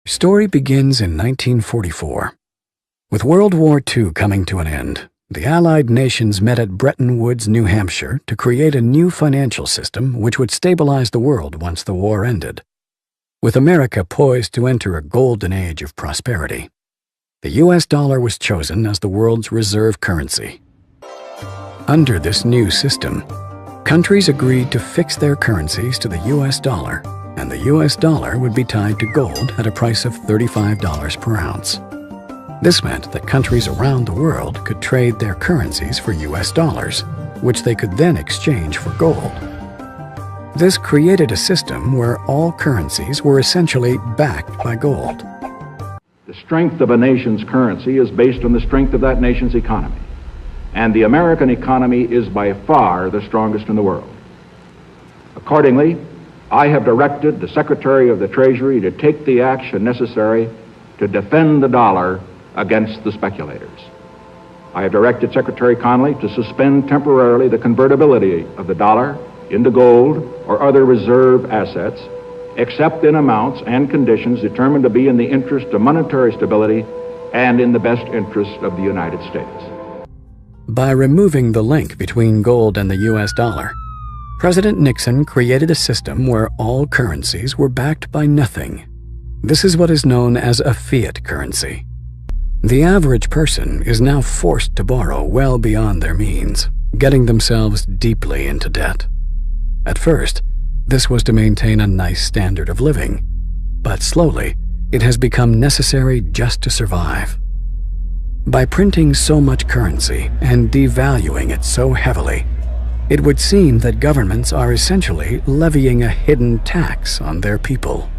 Story begins in 1944. With World War II coming to an end, the Allied nations met at Bretton Woods, New Hampshire, to create a new financial system which would stabilize the world once the war ended. With America poised to enter a golden age of prosperity, the U.S. dollar was chosen as the world's reserve currency. Under this new system, countries agreed to fix their currencies to the U.S. dollar, and the U.S. dollar would be tied to gold at a price of $35 per ounce. This meant that countries around the world could trade their currencies for U.S. dollars, which they could then exchange for gold. This created a system where all currencies were essentially backed by gold. The strength of a nation's currency is based on the strength of that nation's economy. And the American economy is by far the strongest in the world. Accordingly, I have directed the Secretary of the Treasury to take the action necessary to defend the dollar against the speculators. I have directed Secretary Connally to suspend temporarily the convertibility of the dollar into gold or other reserve assets, except in amounts and conditions determined to be in the interest of monetary stability and in the best interest of the United States. By removing the link between gold and the U.S. dollar, President Nixon created a system where all currencies were backed by nothing. This is what is known as a fiat currency. The average person is now forced to borrow well beyond their means, getting themselves deeply into debt. At first, this was to maintain a nice standard of living, but slowly, it has become necessary just to survive. By printing so much currency and devaluing it so heavily, it would seem that governments are essentially levying a hidden tax on their people.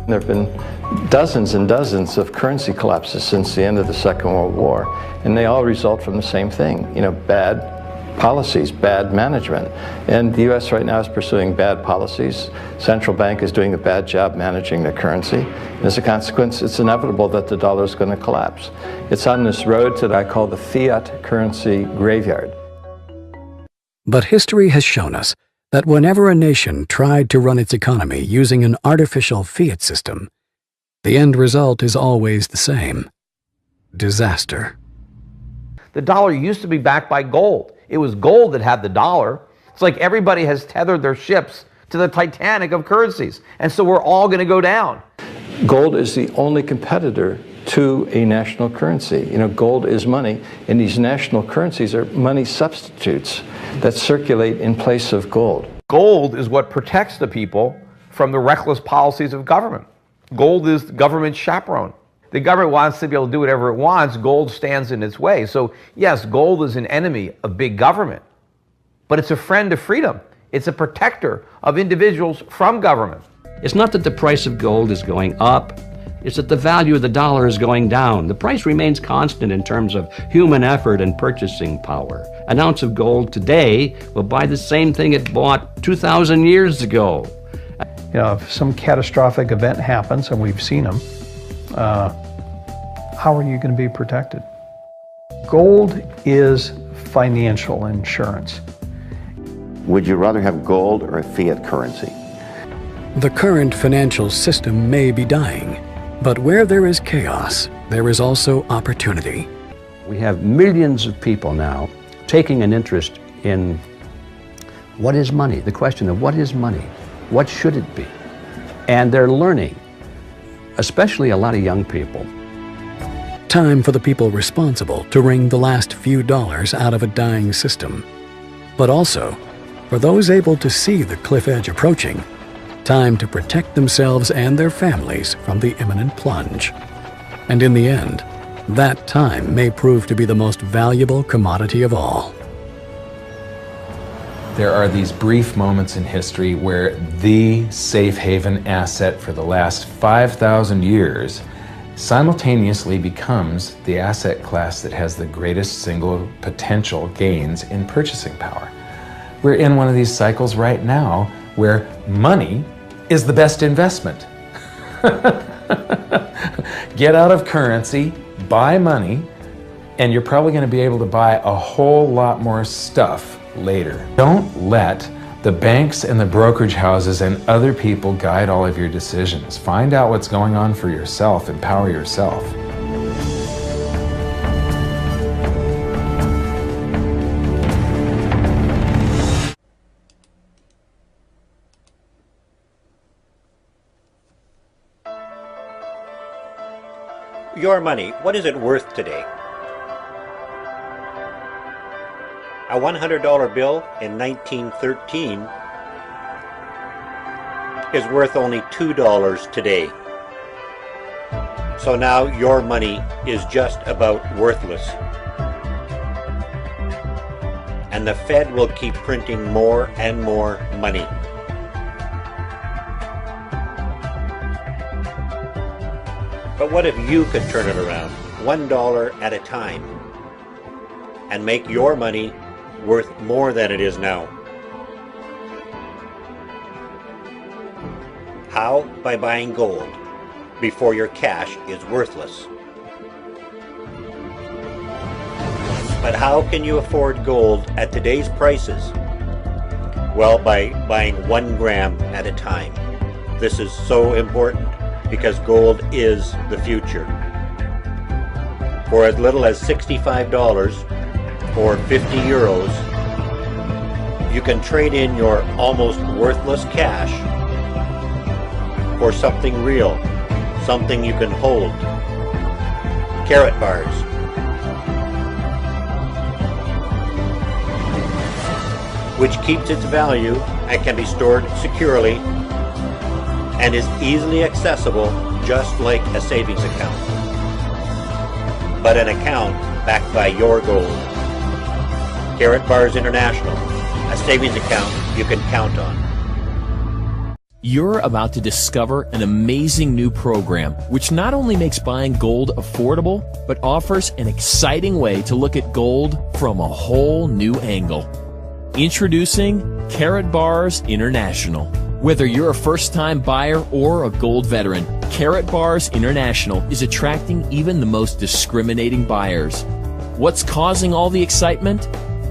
There have been dozens and dozens of currency collapses since the end of the Second World War, and they all result from the same thing, bad policies, bad management. And the U.S. right now is pursuing bad policies. Central bank is doing a bad job managing the currency. And as a consequence, it's inevitable that the dollar is going to collapse. It's on this road that I call the fiat currency graveyard. But history has shown us that whenever a nation tried to run its economy using an artificial fiat system, the end result is always the same: disaster. The dollar used to be backed by gold. It was gold that had the dollar. It's like everybody has tethered their ships to the Titanic of currencies, and so we're all going to go down. Gold is the only competitor to a national currency. Gold is money, and these national currencies are money substitutes that circulate in place of gold. Gold is what protects the people from the reckless policies of government. Gold is the government's chaperone. The government wants to be able to do whatever it wants. Gold stands in its way. So yes, gold is an enemy of big government, but it's a friend of freedom. It's a protector of individuals from government. It's not that the price of gold is going up, it's that the value of the dollar is going down. The price remains constant in terms of human effort and purchasing power. An ounce of gold today will buy the same thing it bought 2,000 years ago. If some catastrophic event happens, and we've seen them, how are you going to be protected? Gold is financial insurance. Would you rather have gold or a fiat currency? The current financial system may be dying, but where there is chaos, there is also opportunity. We have millions of people now taking an interest in what is money, the question of what is money, what should it be? And they're learning, especially a lot of young people. Time for the people responsible to wring the last few dollars out of a dying system, but also for those able to see the cliff edge approaching, time to protect themselves and their families from the imminent plunge. And in the end, that time may prove to be the most valuable commodity of all. There are these brief moments in history where the safe haven asset for the last 5,000 years simultaneously becomes the asset class that has the greatest single potential gains in purchasing power. We're in one of these cycles right now where money is the best investment. Get out of currency, buy money, and you're probably going to be able to buy a whole lot more stuff later. Don't let the banks and the brokerage houses and other people guide all of your decisions. Find out what's going on for yourself. Empower yourself. Your money, what is it worth today? A $100 bill in 1913 is worth only $2 today. So now your money is just about worthless. And the Fed will keep printing more and more money. But what if you could turn it around, $1 at a time, and make your money worth more than it is now? How? By buying gold before your cash is worthless. But how can you afford gold at today's prices? Well, by buying 1 gram at a time. This is so important because gold is the future. For as little as $65 or 50 euros, you can trade in your almost worthless cash for something real, something you can hold. Karatbars. Which keeps its value and can be stored securely and is easily accessible just like a savings account. But an account backed by your gold. Karatbars International, a savings account you can count on. You're about to discover an amazing new program which not only makes buying gold affordable, but offers an exciting way to look at gold from a whole new angle. Introducing Karatbars International. Whether you're a first-time buyer or a gold veteran, Karatbars International is attracting even the most discriminating buyers. What's causing all the excitement?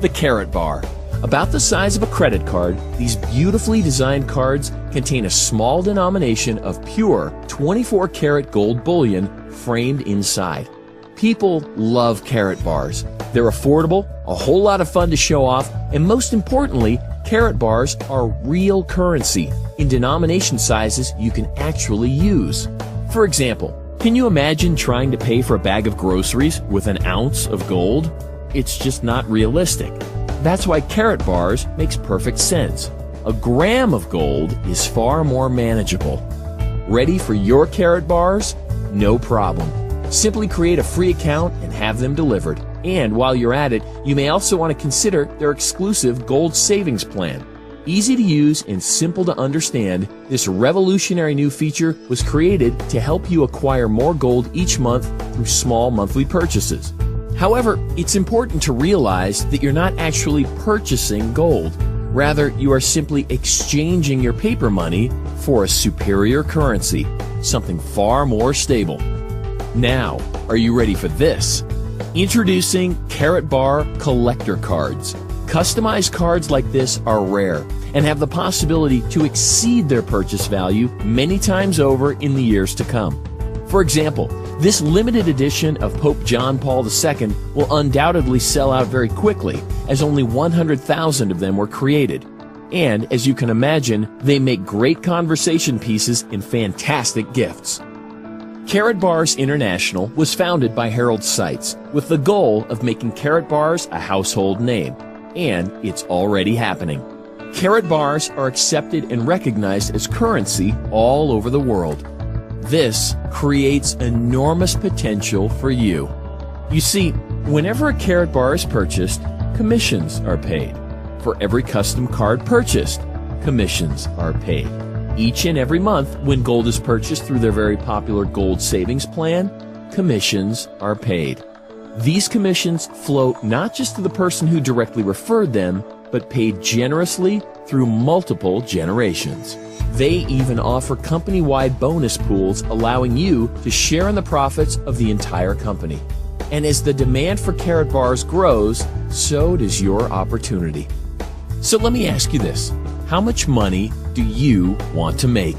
The Karatbar. About the size of a credit card, these beautifully designed cards contain a small denomination of pure 24-karat gold bullion framed inside. People love Karatbars. They're affordable, a whole lot of fun to show off, and most importantly, Karatbars are real currency in denomination sizes you can actually use. For example, can you imagine trying to pay for a bag of groceries with an ounce of gold? It's just not realistic. That's why Karatbars makes perfect sense. A gram of gold is far more manageable. Ready for your Karatbars? No problem. Simply create a free account and have them delivered. And while you're at it, you may also want to consider their exclusive gold savings plan. Easy to use and simple to understand, this revolutionary new feature was created to help you acquire more gold each month through small monthly purchases. However, it's important to realize that you're not actually purchasing gold. Rather, you are simply exchanging your paper money for a superior currency, something far more stable. Now, are you ready for this? Introducing Karatbar Collector Cards. Customized cards like this are rare and have the possibility to exceed their purchase value many times over in the years to come. For example, this limited edition of Pope John Paul II will undoubtedly sell out very quickly, as only 100,000 of them were created. And, as you can imagine, they make great conversation pieces and fantastic gifts. Karatbars International was founded by Harold Seitz with the goal of making Karatbars a household name, and it's already happening. Karatbars are accepted and recognized as currency all over the world. This creates enormous potential for you. You see, whenever a Karatbar is purchased, commissions are paid. For every custom card purchased, commissions are paid. Each and every month, when gold is purchased through their very popular gold savings plan, commissions are paid. These commissions flow not just to the person who directly referred them, but paid generously through multiple generations. They even offer company-wide bonus pools allowing you to share in the profits of the entire company. And as the demand for Karatbars grows, so does your opportunity. So let me ask you this. How much money do you want to make?